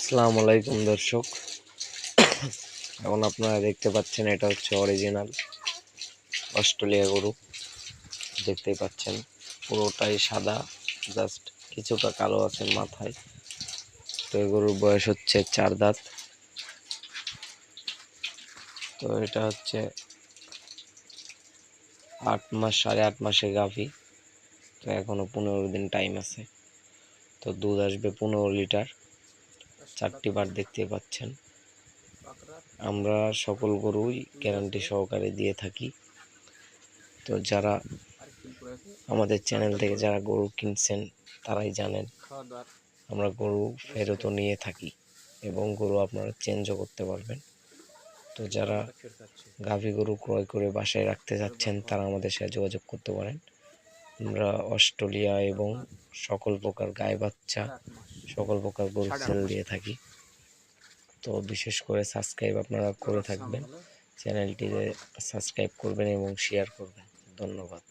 আসসালামু আলাইকুম দর্শক। এখন আপনারা দেখতে পাচ্ছেন এটা হচ্ছে অরিজিনাল অস্ট্রেলিয়া গরু। দেখতেই পাচ্ছেন পুরোটাই সাদা, জাস্ট কিছুটা কালো আছে মাথায়। তো এই গরুর বয়স হচ্ছে 4 দাঁত। তো এটা হচ্ছে 8 মাস, 8.5 মাসের গাভী। তো এখনো 15 দিন টাইম আছে। তো দুধ আসবে 15 লিটার। 4টি বার দেখতে পাচ্ছেন। আমরা সকল গরুই গ্যারান্টি সহকারে দিয়ে থাকি। তো যারা আমাদের চ্যানেল থেকে যারা গরু কিনছেন তারাই জানেন আমরা গরু ফেরতও নিয়ে থাকি এবং গরু আপনারা চেঞ্জও করতে পারবেন। তো যারা গাভী গরু ক্রয় করে বাসায় রাখতে যাচ্ছেন তারা আমাদের সাথে যোগাযোগ করতে পারেন। আমরা অস্ট্রেলিয়া এবং সকল প্রকার গায়ে বাচ্চা, সকল প্রকার গরু সেল দিয়ে থাকি। তো বিশেষ করে সাবস্ক্রাইব আপনারা করে থাকবেন, চ্যানেলটিতে সাবস্ক্রাইব করবেন এবং শেয়ার করবেন। ধন্যবাদ।